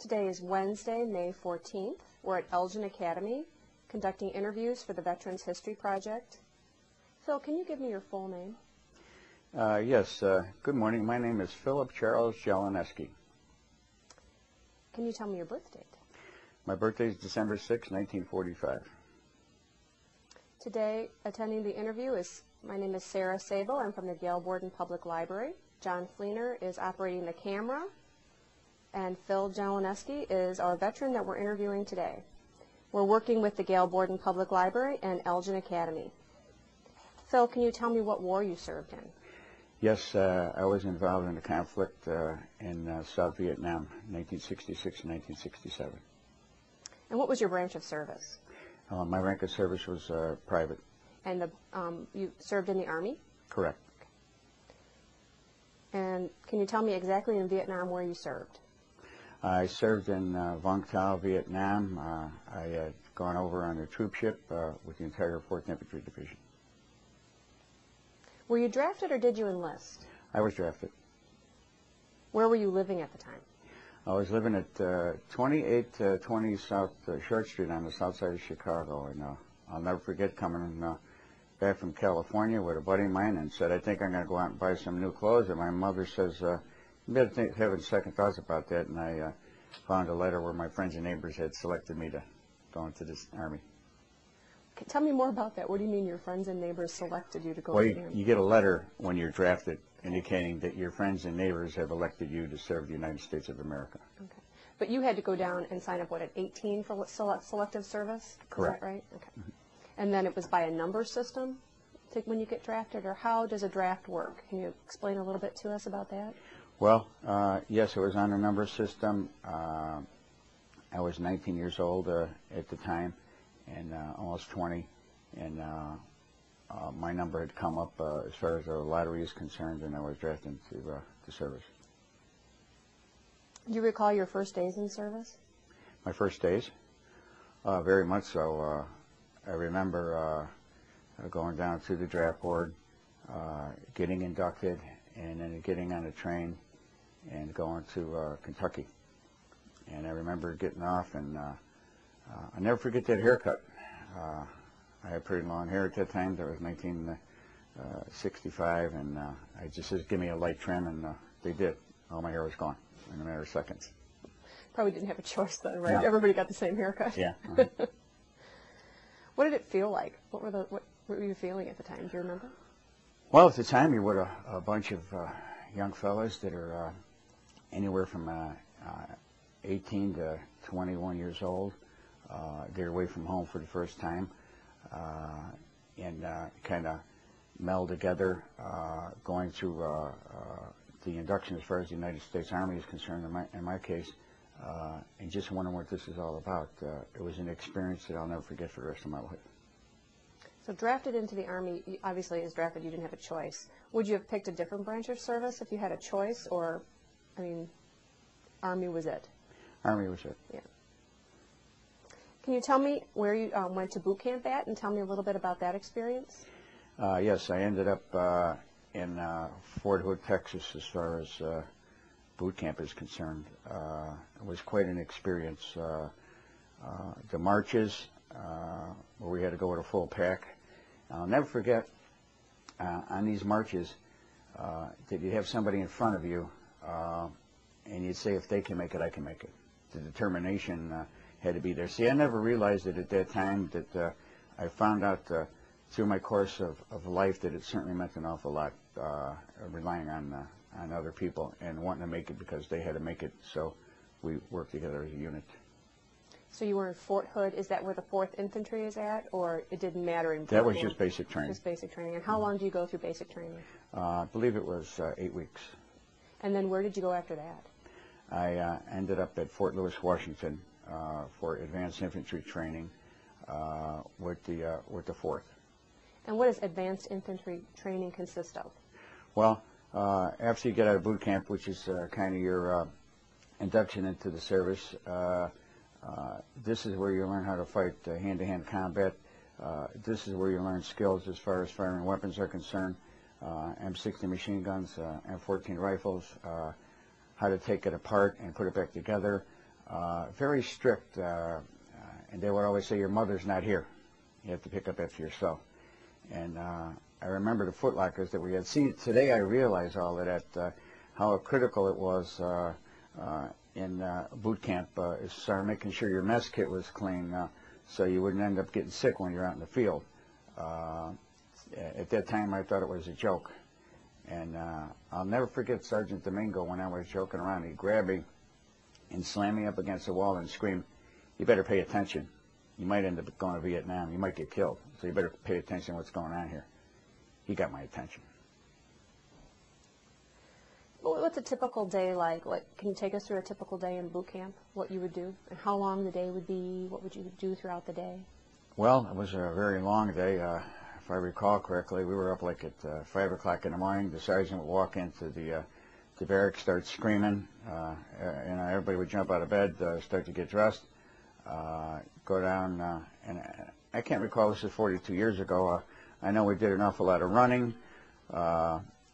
Today is Wednesday, May 14th. We're at Elgin Academy conducting interviews for the Veterans History Project. Phil, can you give me your full name? Yes. Good morning. My name is Philip Charles Jelenieski. Can you tell me your birth date? My birthday is December 6, 1945. Today, attending the interview my name is Sarah Sable. I'm from the Gail Borden Public Library. John Fleener is operating the camera. And Phil Jelenieski is our veteran that we're interviewing today. We're working with the Gail Borden Public Library and Elgin Academy. Phil, can you tell me what war you served in? Yes, I was involved in the conflict in South Vietnam, 1966 and 1967. And what was your branch of service? My rank of service was private. And you served in the Army? Correct. And can you tell me exactly in Vietnam where you served? I served in Vung Tau, Vietnam. I had gone over on a troop ship with the entire 4th Infantry Division. Were you drafted or did you enlist? I was drafted. Where were you living at the time? I was living at 2820 South Short Street on the south side of Chicago, and I'll never forget coming back from California with a buddy of mine and said, I think I'm going to go out and buy some new clothes. And my mother says, you better having second thoughts about that. And I found a letter where my friends and neighbors had selected me to go into this Army. Tell me more about that. What do you mean your friends and neighbors selected you to go into the Army? Well, you get a letter when you're drafted indicating that your friends and neighbors have elected you to serve the United States of America. Okay. But you had to go down and sign up, what, at 18 for selective service? Correct. Is that right? Okay. Mm-hmm. And then it was by a number system when you get drafted, or how does a draft work? Can you explain a little bit to us about that? Well, yes, it was on a number system. I was 19 years old at the time, and almost 20, and my number had come up as far as the lottery is concerned, and I was drafted into the service. Do you recall your first days in service? My first days? Very much so. I remember going down to the draft board, getting inducted, and then getting on a train and going to Kentucky. And I remember getting off, and I'll never forget that haircut. I had pretty long hair at that time. That was 1965, and I just said, give me a light trim, and they did. All my hair was gone in a matter of seconds. Probably didn't have a choice then, right? No. Everybody got the same haircut. Yeah. What did it feel like? What were you feeling at the time? Do you remember? Well, at the time, you're with a bunch of young fellas that are anywhere from 18 to 21 years old. They're away from home for the first time, and kind of meld together, going through the induction as far as the United States Army is concerned, in my case, and just wondering what this is all about. It was an experience that I'll never forget for the rest of my life. So drafted into the Army, obviously as drafted you didn't have a choice. Would you have picked a different branch of service if you had a choice, or, I mean, Army was it? Army was it. Yeah. Can you tell me where you went to boot camp at, and tell me a little bit about that experience? Yes, I ended up in Fort Hood, Texas, as far as boot camp is concerned. It was quite an experience. The marches, where we had to go with a full pack. I'll never forget on these marches that you'd have somebody in front of you, and you'd say, if they can make it, I can make it. The determination had to be there. See, I never realized it at that time that I found out through my course of life that it certainly meant an awful lot, relying on other people and wanting to make it because they had to make it, so we worked together as a unit. So you were in Fort Hood. Is that where the 4th Infantry is at, or it didn't matter? That was just basic training. Just basic training. And how long do you go through basic training? I believe it was 8 weeks. And then where did you go after that? I ended up at Fort Lewis, Washington, for advanced infantry training with the 4th. And what does advanced infantry training consist of? Well, after you get out of boot camp, which is kind of your induction into the service, this is where you learn how to fight hand-to-hand combat. This is where you learn skills as far as firing weapons are concerned, M60 machine guns, M14 rifles, how to take it apart and put it back together, very strict, and they would always say, your mother's not here. You have to pick up after yourself. And I remember the footlockers that we had. See, today I realize all of that, how critical it was in boot camp, is making sure your mess kit was clean so you wouldn't end up getting sick when you're out in the field. At that time, I thought it was a joke. And I'll never forget Sergeant Domingo when I was joking around. He'd grab me and slam me up against the wall and scream, you better pay attention. You might end up going to Vietnam. You might get killed. So you better pay attention to what's going on here. He got my attention. Well, what's a typical day like? Can you take us through a typical day in boot camp, what you would do, and how long the day would be? What would you do throughout the day? Well, it was a very long day. If I recall correctly, we were up like at 5 o'clock in the morning. The sergeant would walk into the barracks, start screaming. Everybody would jump out of bed, start to get dressed, go down. And I can't recall, this is 42 years ago. I know we did an awful lot of running.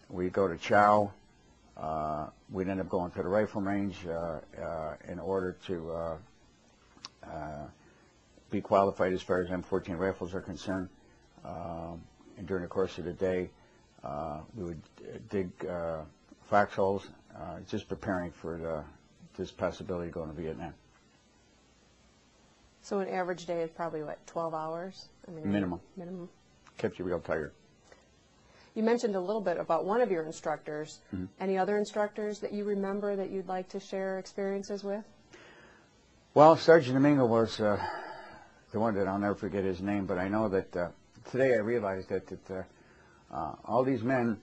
We'd go to chow. We'd end up going to the rifle range in order to be qualified as far as M14 rifles are concerned. And during the course of the day, we would dig foxholes, just preparing for this possibility of going to Vietnam. So an average day is probably, what, 12 hours? I mean, minimum. Minimum. Kept you real tired. You mentioned a little bit about one of your instructors. Mm-hmm. Any other instructors that you remember that you'd like to share experiences with? Well, Sergeant Domingo was the one that I'll never forget his name, but I know that today I realized that all these men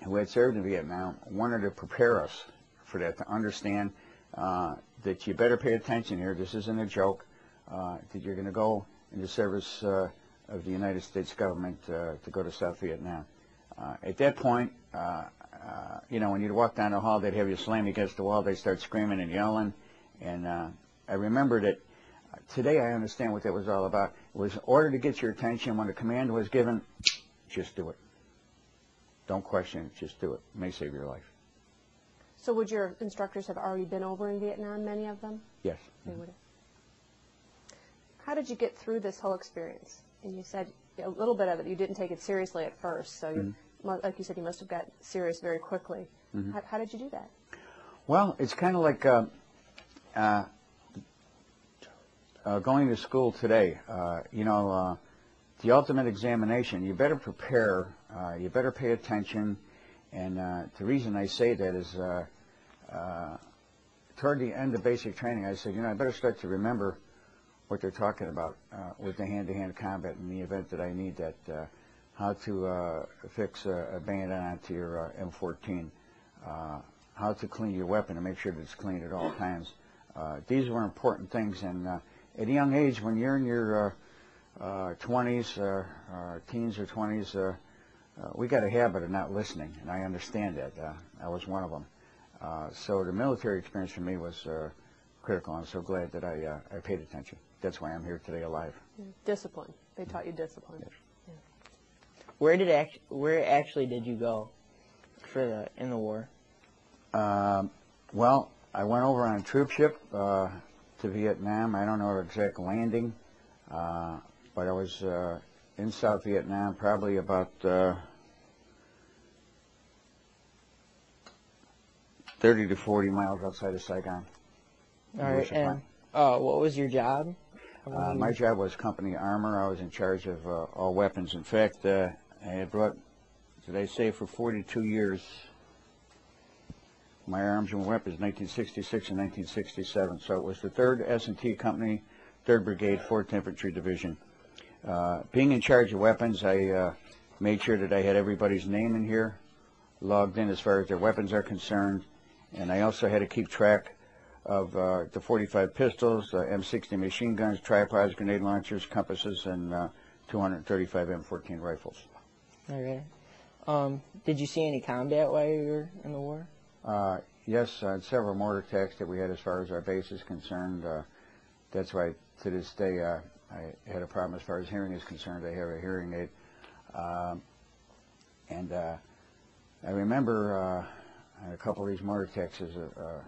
who had served in Vietnam wanted to prepare us for that, to understand that you better pay attention here. This isn't a joke, that you're going to go in the service of the United States government to go to South Vietnam. At that point, when you'd walk down the hall, they'd have you slam against the wall. They'd start screaming and yelling. And I remember that today I understand what that was all about. It was in order to get your attention. When the command was given, just do it. Don't question it. Just do it. It may save your life. So would your instructors have already been over in Vietnam, many of them? Yes. They would have. How did you get through this whole experience? And you said a little bit of it, you didn't take it seriously at first, so you, like you said, you must have got serious very quickly. How did you do that? Well, it's kind of like going to school today. The ultimate examination, you better prepare, you better pay attention, and the reason I say that is toward the end of basic training, I said, I better start to remember what they're talking about with the hand-to-hand combat in the event that I need that, how to fix a bayonet onto your M14, how to clean your weapon and make sure that it's clean at all times. These were important things, and at a young age, when you're in your 20s, teens or 20s, we got a habit of not listening, and I understand that. I was one of them. So the military experience for me was critical. I'm so glad that I paid attention. That's why I'm here today alive. Discipline. They taught you discipline. Yes. Yeah. Where actually did you go in the war? Well, I went over on a troop ship to Vietnam. I don't know the exact landing, but I was in South Vietnam probably about 30 to 40 miles outside of Saigon. All right, and what was your job? My job was company armor. I was in charge of all weapons. In fact, I had brought, did I say, for 42 years, my arms and weapons, 1966 and 1967. So it was the 3rd S&T Company, 3rd Brigade, 4th Infantry Division. Being in charge of weapons, I made sure that I had everybody's name in here, logged in as far as their weapons are concerned, and I also had to keep track of the 45 pistols, M60 machine guns, tripods, grenade launchers, compasses, and 235 M14 rifles. Okay. Did you see any combat while you were in the war? Yes, several mortar attacks that we had as far as our base is concerned. That's why to this day I had a problem as far as hearing is concerned. I have a hearing aid. And I remember a couple of these mortar attacks as a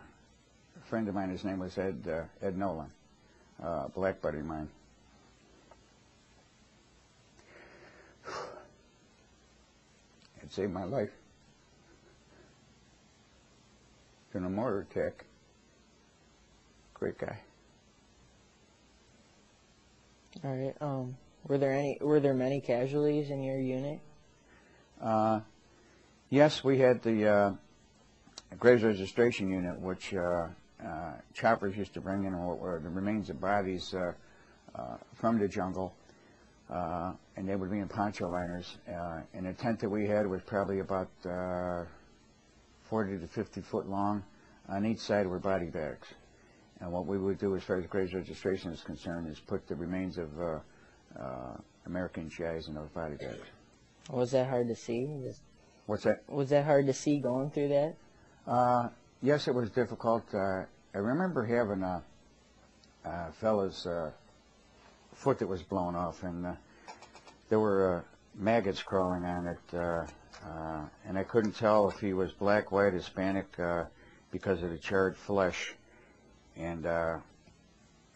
friend of mine, his name was Ed Nolan, black buddy of mine. It saved my life in a mortar attack. Great guy. All right. Were there many casualties in your unit? Yes, we had the graves registration unit, which choppers used to bring in the remains of bodies from the jungle, and they would be in poncho liners. And the tent that we had was probably about 40 to 50 foot long. On each side were body bags. And what we would do as far as graves registration is concerned is put the remains of American GIs in those body bags. Was that hard to see? What's that? Was that hard to see going through that? Yes, it was difficult. I remember having a fella's foot that was blown off, and there were maggots crawling on it, and I couldn't tell if he was black, white, Hispanic because of the charred flesh. And I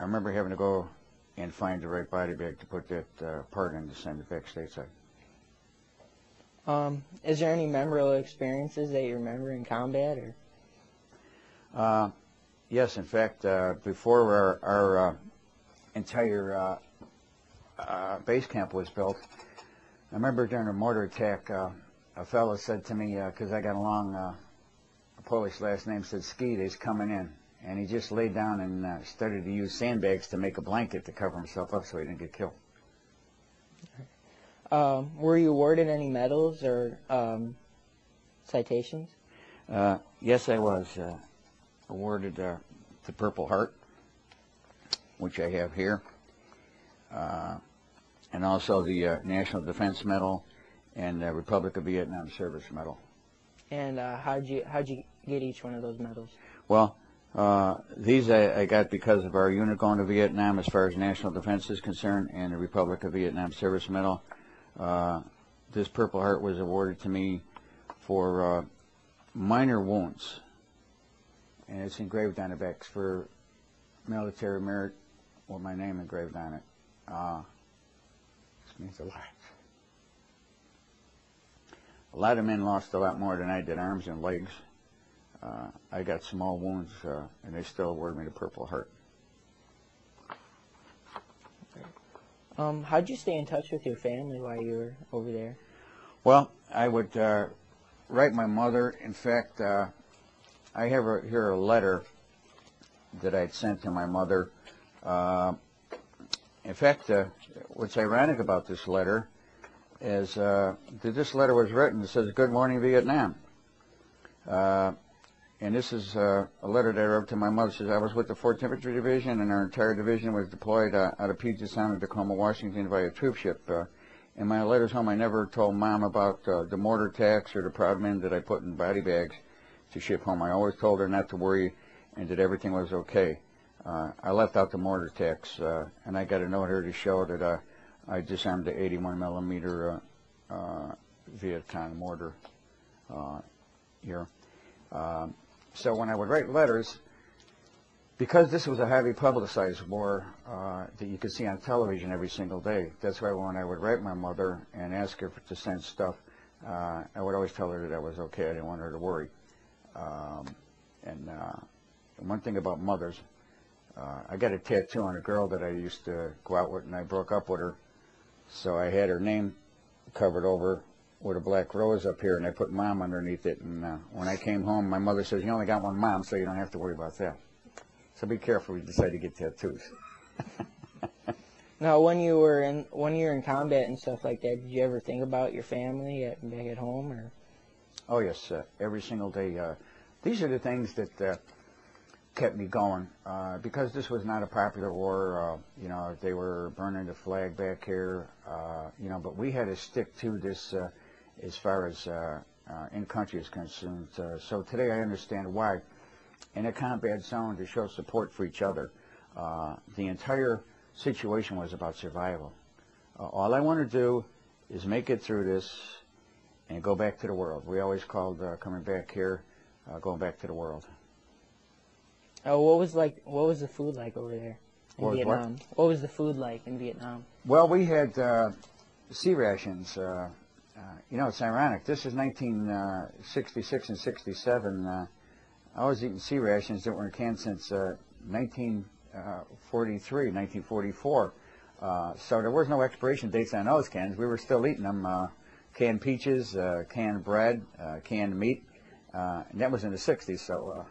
remember having to go and find the right body bag to put that part in to send it back stateside. Is there any memorable experiences that you remember in combat? Or? Yes, in fact, before our entire base camp was built, I remember during a mortar attack, a fellow said to me, because I got a Polish last name, said, "Skeet is coming in." And he just laid down and started to use sandbags to make a blanket to cover himself up so he didn't get killed. Were you awarded any medals or citations? Yes, I was awarded the Purple Heart, which I have here, and also the National Defense Medal and the Republic of Vietnam Service Medal. And how'd you get each one of those medals? Well, these I got because of our unit going to Vietnam as far as national defense is concerned, and the Republic of Vietnam Service Medal. This Purple Heart was awarded to me for minor wounds, and it's engraved on the back. It's for military merit with my name engraved on it. This means a lot. A lot of men lost a lot more than I did, arms and legs. I got small wounds, and they still award me the Purple Heart. How'd you stay in touch with your family while you were over there? Well, I would write my mother. In fact, I have here a letter that I'd sent to my mother. In fact, what's ironic about this letter is that this letter was written. It says, "Good morning, Vietnam." And this is a letter that I wrote to my mother. It says, "I was with the 4th Infantry Division, and our entire division was deployed out of Puget Sound to Tacoma, Washington via troop ship. In my letters home, I never told Mom about the mortar attacks or the proud men that I put in body bags to ship home. I always told her not to worry and that everything was okay. I left out the mortar attacks, and I got a note here to show that I disarmed the 81 millimeter Viet Cong mortar here. So when I would write letters, because this was a highly publicized war that you could see on television every single day, that's why when I would write my mother and ask her to send stuff, I would always tell her that I was okay. I didn't want her to worry. And one thing about mothers, I got a tattoo on a girl that I used to go out with, and I broke up with her. So I had her name covered over with a black rose up here, and I put Mom underneath it. And when I came home, my mother says, "You only got one mom, so you don't have to worry about that." So be careful when you decide to get tattoos. Now, when you were in combat and stuff like that, did you ever think about your family back at home? Or? Oh yes, every single day. These are the things that kept me going because this was not a popular war. You know, they were burning the flag back here. You know, but we had to stick to this as far as in country is concerned. So today I understand why. In a combat zone, to show support for each other. The entire situation was about survival. All I want to do is make it through this and go back to the world. We always called coming back here, going back to the world. Oh, what was the food like over there in Vietnam? What was the food like in Vietnam? Well, we had sea rations. It's ironic. This is 1966 and 67. I was eating sea rations that were in cans since 1943, 1944. So there was no expiration dates on those cans. We were still eating them. Canned peaches, canned bread, canned meat. And that was in the 60s, so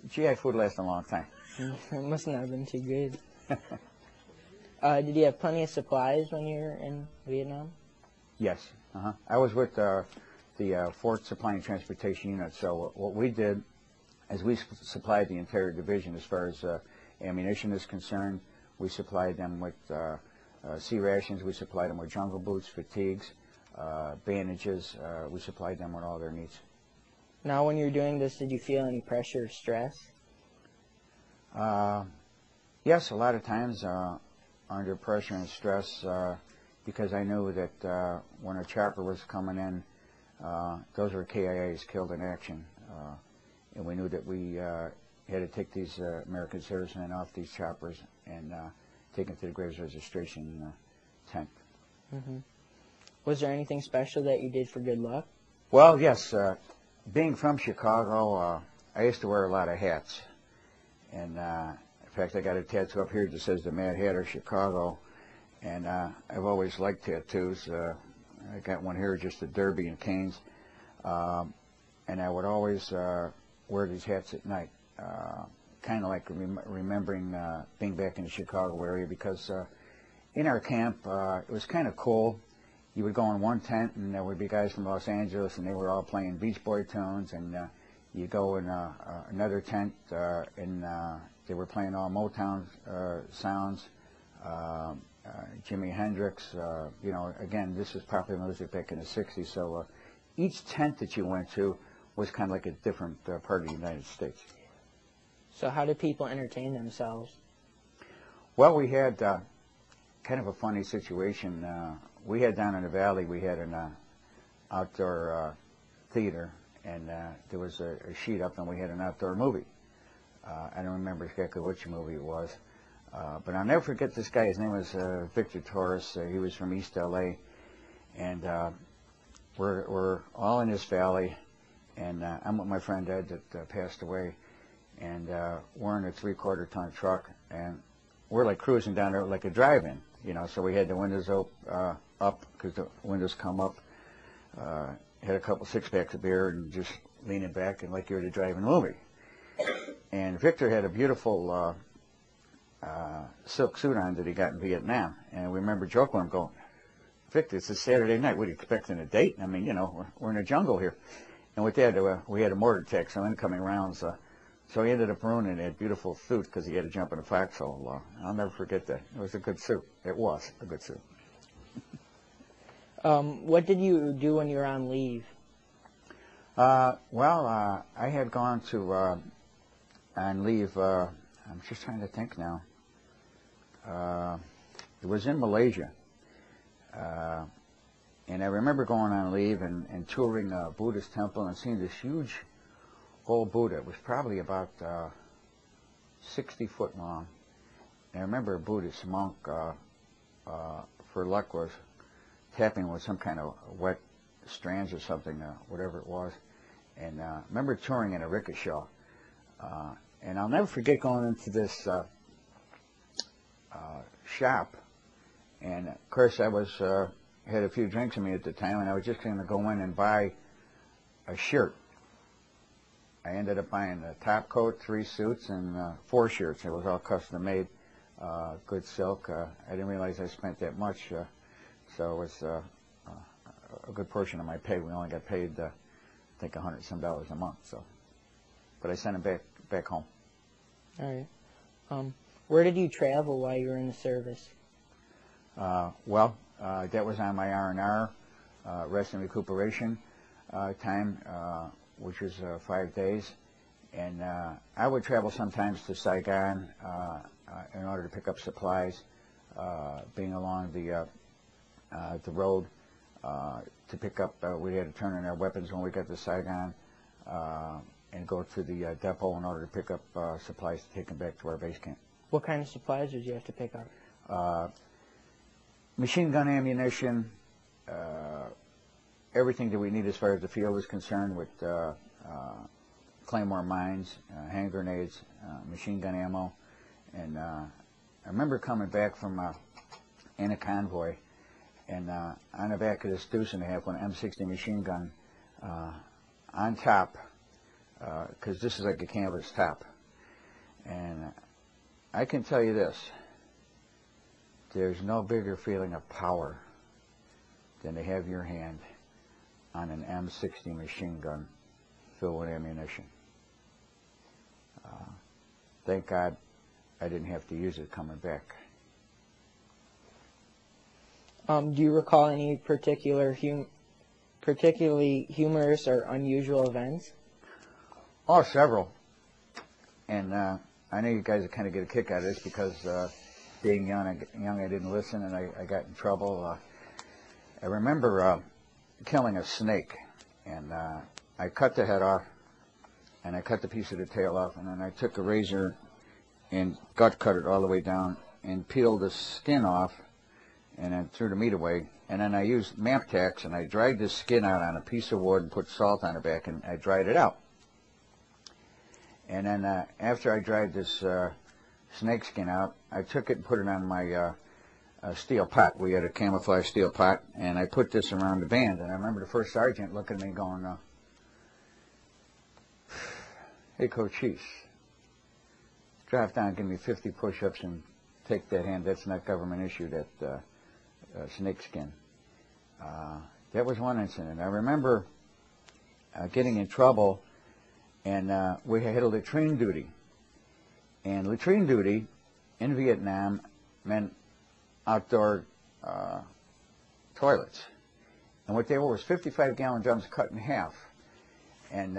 GI food lasted a long time. It must not have been too good. Did you have plenty of supplies when you were in Vietnam? Yes. I was with the 4th Supply and Transportation Unit, so what we did is we supplied the entire division as far as ammunition is concerned. We supplied them with sea rations, we supplied them with jungle boots, fatigues, bandages. We supplied them with all their needs. Now, when you were doing this, did you feel any pressure or stress? Yes, a lot of times under pressure and stress, because I knew that when a chopper was coming in, those were KIAs, killed in action, and we knew that we had to take these American servicemen off these choppers and take them to the graves registration tent. Mm-hmm. Was there anything special that you did for good luck? Well, yes. Being from Chicago, I used to wear a lot of hats. And in fact, I got a tattoo up here that says the Mad Hatter Chicago. And I've always liked tattoos. I got one here, just a derby and canes. And I would always wear these hats at night, kind of like remembering being back in the Chicago area, because in our camp, it was kind of cool. You would go in one tent, and there would be guys from Los Angeles, and they were all playing Beach Boy tunes, and you go in another tent, and they were playing all Motown sounds, Jimi Hendrix. Again, this is popular music back in the 60s, so each tent that you went to was kind of like a different part of the United States. So how did people entertain themselves? Well, we had kind of a funny situation. We had down in the valley, we had an outdoor theater, and there was a sheet up, and we had an outdoor movie. I don't remember exactly which movie it was, but I'll never forget this guy. His name was Victor Torres. He was from East LA, and we're all in this valley, and I'm with my friend Ed that passed away, and we're in a 3/4 ton truck, and we're like cruising down there like a drive-in, so we had the windows up because the windows come up, had a couple 6-packs of beer and just leaning back and like you were to drive a movie. And Victor had a beautiful silk suit on that he got in Vietnam, and we remember joking with him going, "Victor, it's a Saturday night. What are you expecting, a date? I mean, we're in the jungle here." And with that, we had a mortar attack, so incoming rounds. So he ended up ruining that beautiful suit because he had to jump in a foxhole. I'll never forget that. It was a good suit. It was a good suit. What did you do when you were on leave? I had gone to on leave. I'm just trying to think now. It was in Malaysia, and I remember going on leave and touring a Buddhist temple and seeing this huge old Buddha. It was probably about 60 foot long. And I remember a Buddhist monk, for luck, was tapping with some kind of wet strands or something, whatever it was. And I remember touring in a rickshaw. And I'll never forget going into this shop. And of course I was had a few drinks in me at the time, and I was just going to go in and buy a shirt. I ended up buying a top coat, 3 suits, and 4 shirts. It was all custom made, good silk. I didn't realize I spent that much, so it was a good portion of my pay. We only got paid, I think, $100-some a month. So, but I sent them back home. All right. Where did you travel while you were in the service? That was on my R&R, rest and recuperation time, which was 5 days. And I would travel sometimes to Saigon in order to pick up supplies, being along the road to pick up. We had to turn in our weapons when we got to Saigon. and go to the depot in order to pick up supplies to take them back to our base camp. What kind of supplies did you have to pick up? Machine gun ammunition, everything that we need as far as the field is concerned, with claymore mines, hand grenades, machine gun ammo. And I remember coming back from in a convoy, and on the back of this deuce and a half, one M60 machine gun on top, because this is like a canvas top. And I can tell you this, there's no bigger feeling of power than to have your hand on an M60 machine gun filled with ammunition. Thank God I didn't have to use it coming back. Do you recall any particularly humorous or unusual events? Oh, several. And I know you guys kind of get a kick out of this because being young, I didn't listen, and I got in trouble. I remember killing a snake, and I cut the head off, and I cut the piece of the tail off, and then I took a razor and gut cut it all the way down and peeled the skin off, and then threw the meat away. And then I used map tacks, and I dried the skin out on a piece of wood and put salt on the back, and I dried it out. And then after I dried this snake skin out, I took it and put it on my steel pot. We had a camouflage steel pot, and I put this around the band. And I remember the first sergeant looking at me going, hey, Coach Chiefs, drop down, give me 50 push-ups, and take that hand. That's not government issue, that snake skin. That was one incident. I remember getting in trouble, and we had a latrine duty. And latrine duty in Vietnam meant outdoor toilets. And what they were was 55-gallon drums cut in half. And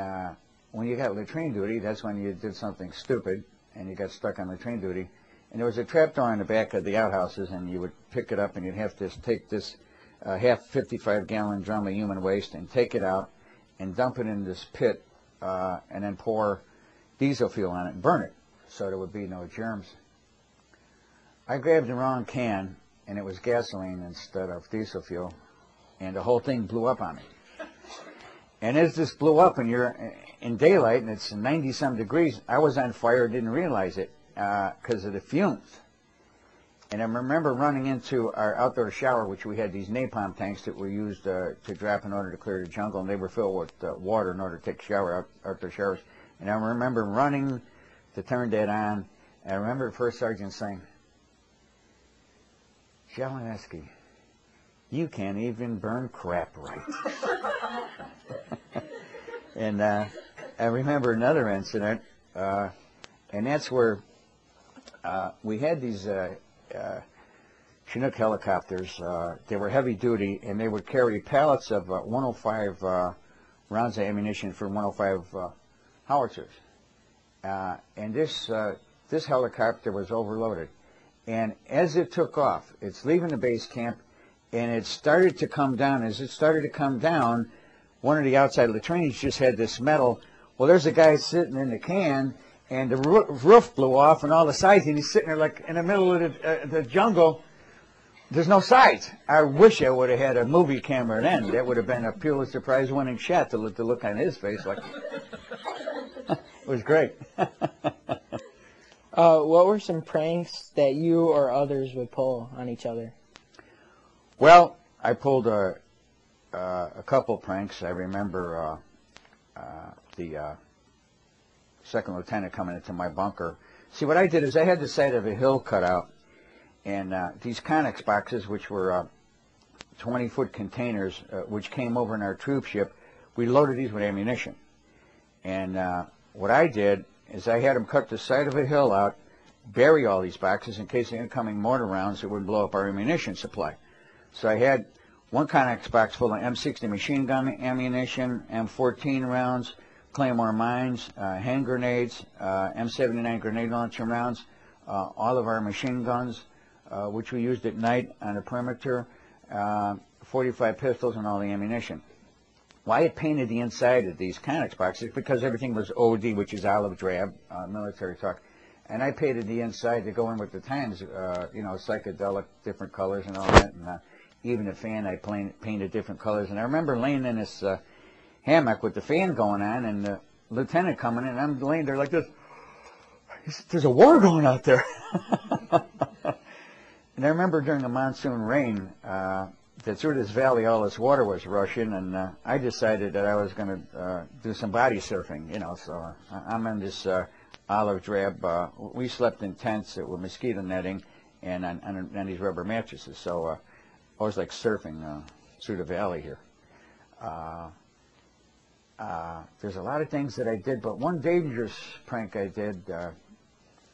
when you got latrine duty, that's when you did something stupid and you got stuck on latrine duty. And there was a trapdoor in the back of the outhouses, and you would pick it up, and you'd have to take this half 55-gallon drum of human waste and take it out and dump it in this pit, and then pour diesel fuel on it and burn it so there would be no germs. I grabbed the wrong can, and it was gasoline instead of diesel fuel, and the whole thing blew up on me. And as this blew up, and you're in daylight, and it's 90-some degrees, I was on fire, didn't realize it because of the fumes. And I remember running into our outdoor shower, which we had these napalm tanks that were used to drop in order to clear the jungle, and they were filled with water in order to take outdoor showers. And I remember running to turn that on, and I remember the first sergeant saying, Jelenieski, you can't even burn crap right. And I remember another incident, and that's where we had these Chinook helicopters. They were heavy duty, and they would carry pallets of 105 rounds of ammunition for 105 howitzers. And this helicopter was overloaded. And as it took off, it's leaving the base camp, and it started to come down. As it started to come down, one of the outside latrines just had this metal. Well, there's a guy sitting in the can, and the roof blew off, and all the sides, and he's sitting there like in the middle of the jungle. There's no sides. I wish I would have had a movie camera then. That would have been a Pulitzer Prize-winning shot to look on his face. Like it was great. What were some pranks that you or others would pull on each other? Well, I pulled a couple pranks. I remember the second lieutenant coming into my bunker. See, what I did is I had the side of a hill cut out, and these Connex boxes, which were 20-foot containers, which came over in our troop ship, we loaded these with ammunition. And what I did is I had them cut the side of a hill out, bury all these boxes in case of incoming mortar rounds that would blow up our ammunition supply. So I had one Connex box full of M60 machine gun ammunition, M14 rounds, claymore mines, hand grenades, M79 grenade launcher rounds, all of our machine guns, which we used at night on the perimeter, 45 pistols, and all the ammunition. Well, I had painted the inside of these Conex boxes because everything was OD, which is olive drab, military talk. And I painted the inside to go in with the times, you know, psychedelic, different colors and all that. And even the fan, I painted different colors. And I remember laying in this hammock with the fan going on and the lieutenant coming in. And I'm laying there like this. He said, "There's a war going out there." And I remember during the monsoon rain, that through this valley all this water was rushing, and I decided that I was going to do some body surfing, you know. So I'm in this olive drab. We slept in tents with mosquito netting and on these rubber mattresses. So I was like surfing through the valley here. There's a lot of things that I did, but one dangerous prank I did,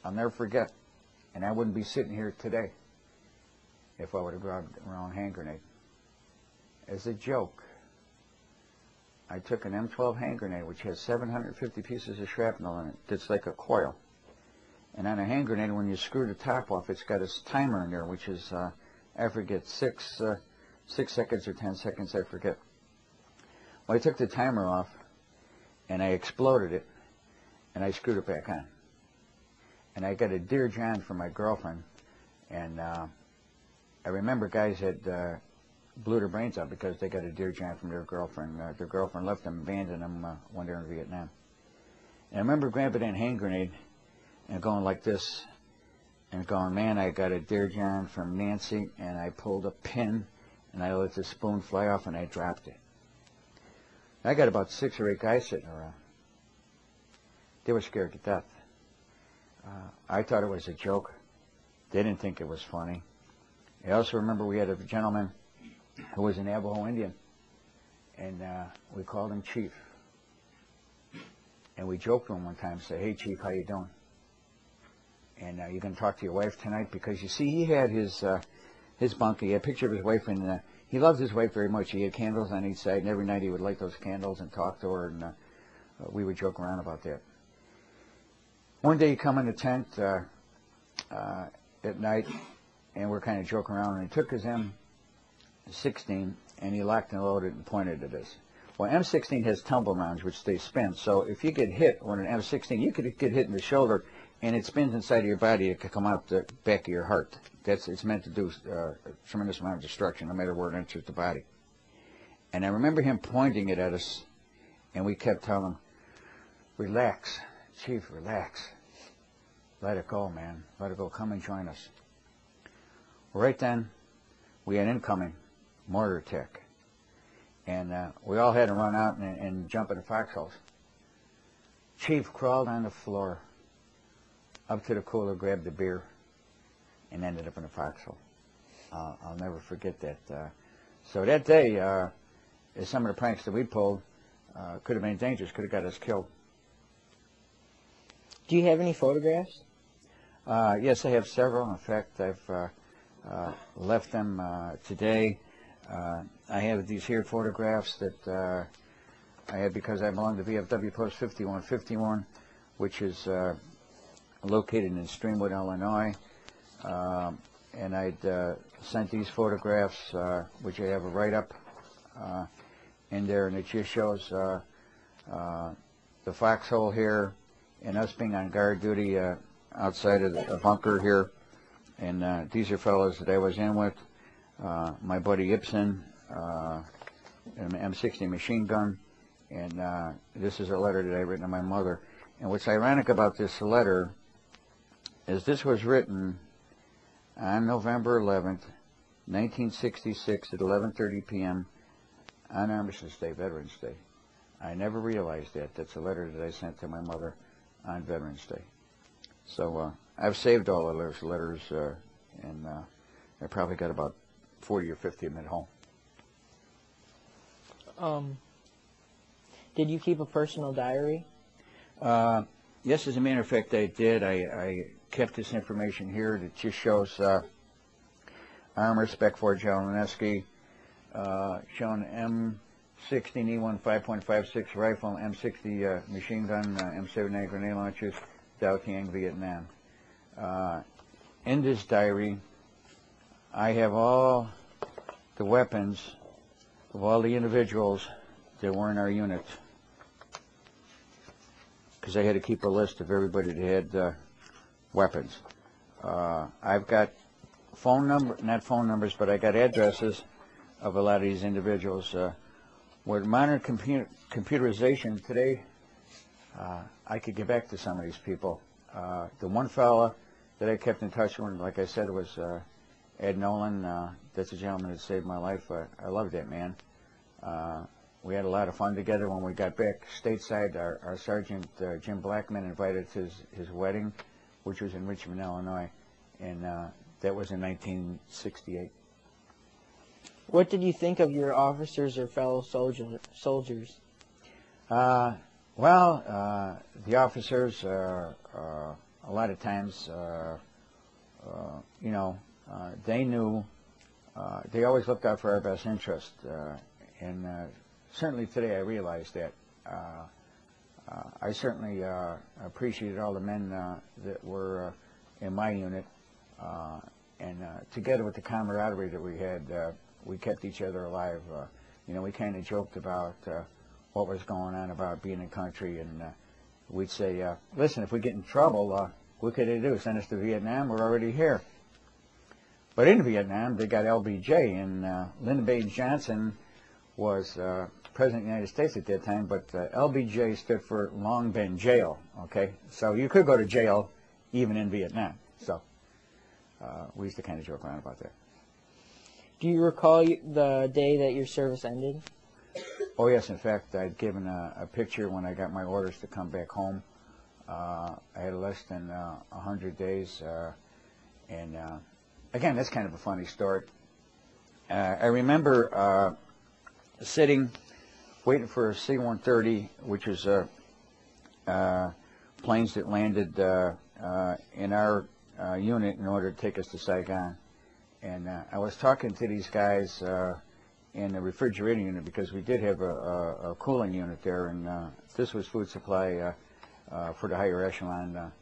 I'll never forget, and I wouldn't be sitting here today if I would have grabbed around hand grenade. As a joke, I took an M12 hand grenade, which has 750 pieces of shrapnel in it. It's like a coil. And on a hand grenade, when you screw the top off, it's got a timer in there, which is, I forget, 6 seconds or 10 seconds, I forget. Well, I took the timer off, and I exploded it, and I screwed it back on. And I got a Dear John from my girlfriend, and I remember guys had blew their brains out because they got a Dear John from their girlfriend. Their girlfriend left them, abandoned them when they were in Vietnam. And I remember grabbing that hand grenade and going like this and going, "Man, I got a Dear John from Nancy," and I pulled a pin and I let the spoon fly off and I dropped it. I got about 6 or 8 guys sitting around. They were scared to death. I thought it was a joke. They didn't think it was funny. I also remember we had a gentleman who was a Navajo Indian, and we called him Chief. And we joked to him one time, say, "Hey, Chief, how you doing? And you going to talk to your wife tonight?" Because you see, he had his bunk. He had a picture of his wife, and he loved his wife very much. He had candles on each side, and every night he would light those candles and talk to her, and we would joke around about that. One day he come in the tent at night, and we're kind of joking around, and he took his M16 and he locked and loaded and pointed at us. Well, M16 has tumble rounds which they spin, so if you get hit on an M16, you could get hit in the shoulder and it spins inside of your body. It could come out the back of your heart. It's meant to do a tremendous amount of destruction no matter where it enters the body. And I remember him pointing it at us, and we kept telling him, "Relax, Chief, relax. Let it go, man. Let it go. Come and join us." Right then, we had incoming mortar attack. And we all had to run out and jump in the foxholes. Chief crawled on the floor up to the cooler, grabbed the beer, and ended up in a foxhole. I'll never forget that. So that day, some of the pranks that we pulled could have been dangerous, could have got us killed. Do you have any photographs? Yes, I have several. In fact, I've left them today. I have these here photographs that I had because I belong to VFW Post 5151, which is located in Streamwood, Illinois. And I'd sent these photographs, which I have a write-up in there, and it just shows the foxhole here and us being on guard duty outside of the bunker here. And these are fellows that I was in with. My buddy Ibsen, an M60 machine gun, and this is a letter that I written to my mother. And what's ironic about this letter is this was written on November 11th, 1966 at 11:30 p.m. on Armistice Day, Veterans Day. I never realized that. That's a letter that I sent to my mother on Veterans Day. So I've saved all of those letters, and I probably got about 40 or 50 of them at home. Did you keep a personal diary? Yes, as a matter of fact, I did. I kept this information here that just shows armor, Spec 4 Jelenieski, showing M16E1 5.56 rifle, M60 machine gun, M79 grenade launchers, Dao Tiang, Vietnam. In this diary, I have all the weapons of all the individuals that were in our unit, because I had to keep a list of everybody that had weapons. I've got not phone numbers, but I got addresses of a lot of these individuals. With modern computerization today, I could get back to some of these people. The one fella that I kept in touch with, like I said, was Ed Nolan. That's a gentleman that saved my life. I love that man. We had a lot of fun together when we got back stateside. Our Sergeant Jim Blackman invited to his wedding, which was in Richmond, Illinois, and that was in 1968. What did you think of your officers or fellow soldiers? Well, the officers, a lot of times, they knew, they always looked out for our best interest. And certainly today I realize that. I certainly appreciated all the men that were in my unit. And together with the camaraderie that we had, we kept each other alive. We kind of joked about what was going on about being in country, and we'd say, listen, if we get in trouble, what could they do? Send us to Vietnam? We're already here. But in Vietnam, they got LBJ, and Lyndon Baines Johnson was President of the United States at that time, but LBJ stood for Long Been Jail, okay? So you could go to jail even in Vietnam. So we used to kind of joke around about that. Do you recall the day that your service ended? Oh, yes. In fact, I'd given a picture when I got my orders to come back home. I had less than 100 days. And again, that's kind of a funny story. I remember sitting, waiting for a C-130, which was planes that landed in our unit in order to take us to Saigon. And I was talking to these guys in the refrigerating unit, because we did have a cooling unit there, and this was food supply for the higher echelon,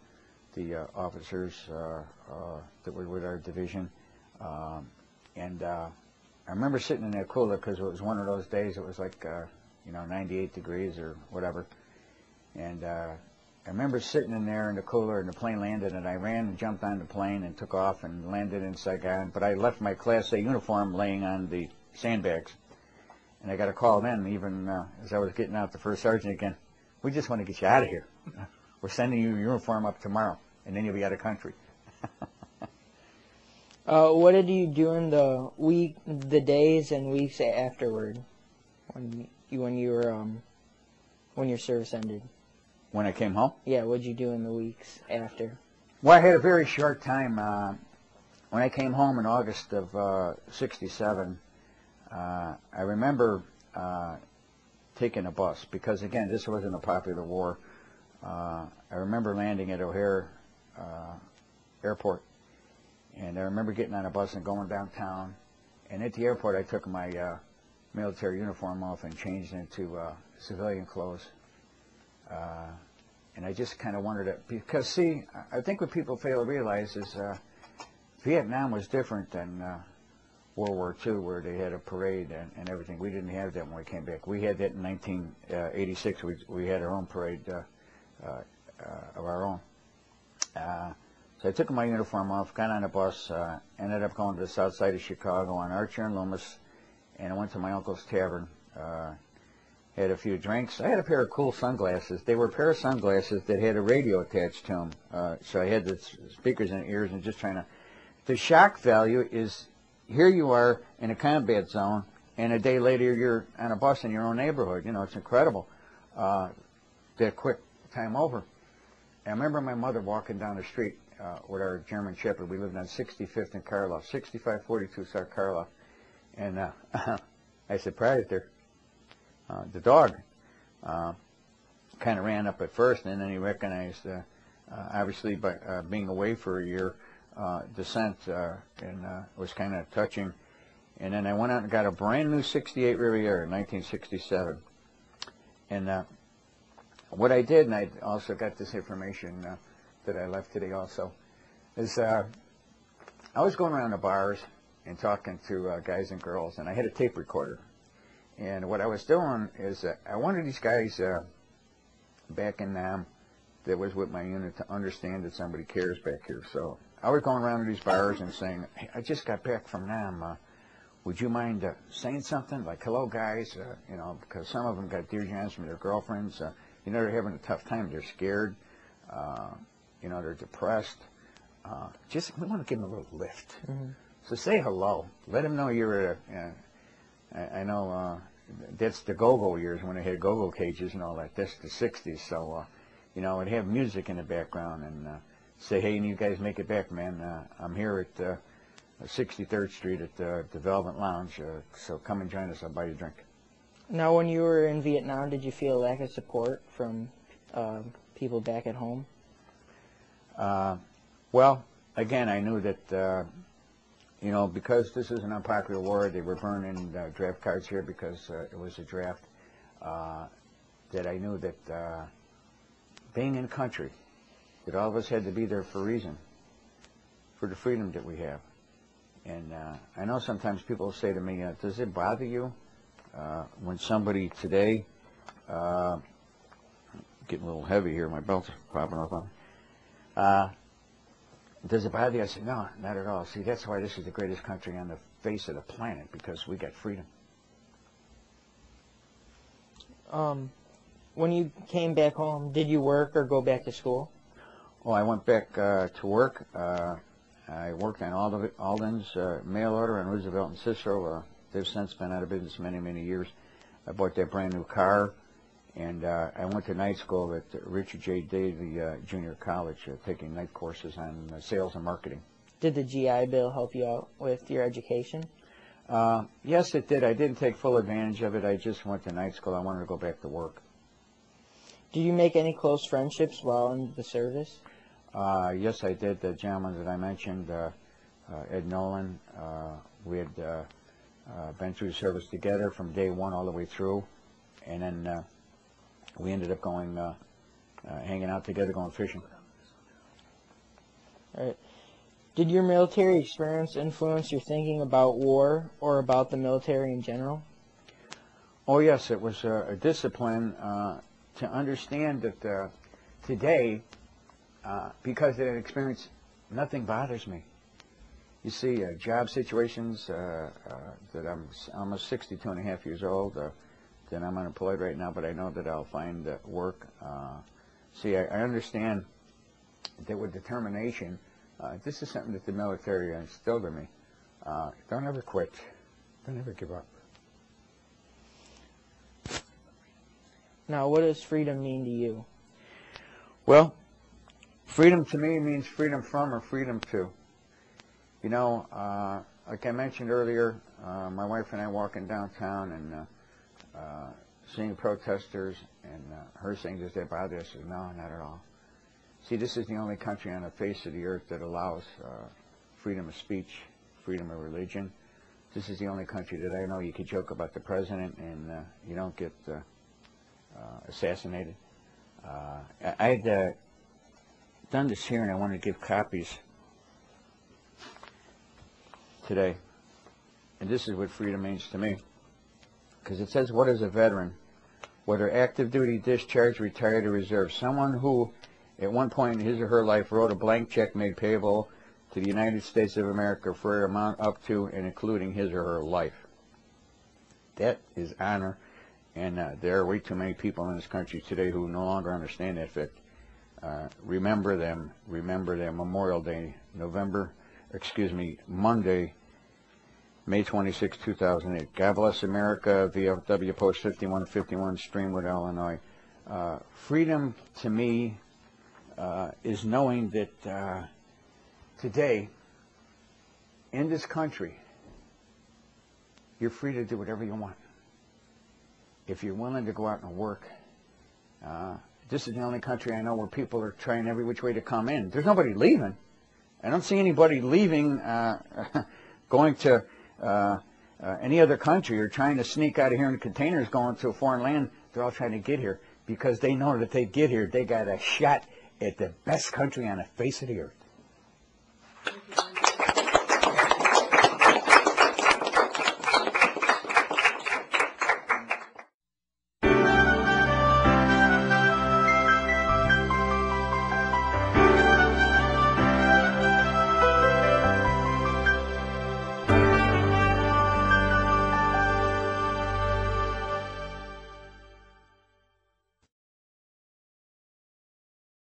the officers that were with our division. And I remember sitting in that cooler, because it was one of those days, it was like 98 degrees or whatever. And I remember sitting in there in the cooler, and the plane landed, and I ran and jumped on the plane and took off and landed in Saigon. But I left my Class A uniform laying on the sandbags. And I got a call then, even as I was getting out, the first sergeant again, we just want to get you out of here. We're sending you your uniform up tomorrow, and then you'll be out of country. What did you do in the days and weeks afterward, when your service ended? When I came home? Yeah, what did you do in the weeks after? Well, I had a very short time. When I came home in August of '67, I remember taking a bus, because, again, this wasn't a popular war. I remember landing at O'Hare Airport, and I remember getting on a bus and going downtown. And at the airport, I took my military uniform off and changed into civilian clothes. And I just kind of wondered, because, see, I think what people fail to realize is Vietnam was different than World War II, where they had a parade and everything. We didn't have that when we came back. We had that in 1986. We had our own parade of our own. So I took my uniform off, got on a bus, ended up going to the south side of Chicago on Archer and Loomis, and I went to my uncle's tavern. Had a few drinks. I had a pair of cool sunglasses. They were a pair of sunglasses that had a radio attached to them. So I had the speakers in the ears and just trying to... The shock value is, here you are in a combat zone, and a day later you're on a bus in your own neighborhood. It's incredible. That quick time over. And I remember my mother walking down the street with our German Shepherd. We lived on 65th and Karloff, 6542 South Karloff. And I surprised her. The dog kind of ran up at first, and then he recognized, obviously, by being away for a year, descent, and it was kind of touching. And then I went out and got a brand new 68 Riviera in 1967. And what I did, and I also got this information that I left today also, is I was going around the bars and talking to guys and girls, and I had a tape recorder. And what I was doing is I wanted these guys back in Nam that was with my unit to understand that somebody cares back here. So I was going around to these bars and saying, hey, I just got back from Nam. Would you mind saying something like, hello, guys, you know, because some of them got dear jams from their girlfriends. You know, they're having a tough time. They're scared. You know, they're depressed. We want to give them a little lift. Mm-hmm. So say hello. Let them know you're at I know that's the go-go years when they had go-go cages and all that. That's the 60s. So, you know, and have music in the background and say, hey, you guys make it back, man. I'm here at 63rd Street at the Velvet Lounge. So come and join us. I'll buy you a drink. Now, when you were in Vietnam, did you feel a lack of support from people back at home? Well, again, I knew that, you know, because this is an unpopular war, they were burning draft cards here because it was a draft, that I knew that being in country, that all of us had to be there for a reason, for the freedom that we have. And I know sometimes people say to me, does it bother you when somebody today, getting a little heavy here, my belt's popping up on. Does it bother you? I said, no, not at all. See, that's why this is the greatest country on the face of the planet, because we got freedom. When you came back home, did you work or go back to school? Oh, I went back to work. I worked on Alden's mail order on Roosevelt and Cicero. They've since been out of business many, many years. I bought that brand new car. And I went to night school at Richard J. Davey Junior College, taking night courses on sales and marketing. Did the GI Bill help you out with your education? Yes, it did. I didn't take full advantage of it. I just went to night school. I wanted to go back to work. Did you make any close friendships while in the service? Yes, I did. The gentleman that I mentioned, Ed Nolan, we had been through service together from day one all the way through. And then we ended up going, hanging out together, going fishing. All right. Did your military experience influence your thinking about war or about the military in general? Oh, yes. It was a discipline to understand that today, because of that experience, nothing bothers me. You see, job situations that I'm almost 62 and a half years old, that I'm unemployed right now, but I know that I'll find work. See, I understand that with determination, this is something that the military instilled in me. Don't ever quit. Don't ever give up. Now, what does freedom mean to you? Well, freedom to me means freedom from or freedom to. You know, like I mentioned earlier, my wife and I walking downtown and seeing protesters and her saying, does that bother us? I said, no, not at all. See, this is the only country on the face of the earth that allows freedom of speech, freedom of religion. This is the only country that I know you could joke about the president and you don't get assassinated. I had done this here and I wanted to give copies today. And this is what freedom means to me. Because it says, what is a veteran? Whether active duty, discharged, retired, or reserve. Someone who, at one point in his or her life, wrote a blank check made payable to the United States of America for an amount up to and including his or her life. That is honor. And there are way too many people in this country today who no longer understand that fact. Remember them. Remember them. Memorial Day, Monday, May 26, 2008. God bless America, VFW Post 5151, Streamwood, Illinois. Freedom to me is knowing that today, in this country, you're free to do whatever you want. If you're willing to go out and work, this is the only country I know where people are trying every which way to come in. There's nobody leaving. I don't see anybody leaving, going to any other country or trying to sneak out of here in containers going to a foreign land. They're all trying to get here because they know that if they get here, they got a shot at the best country on the face of the earth.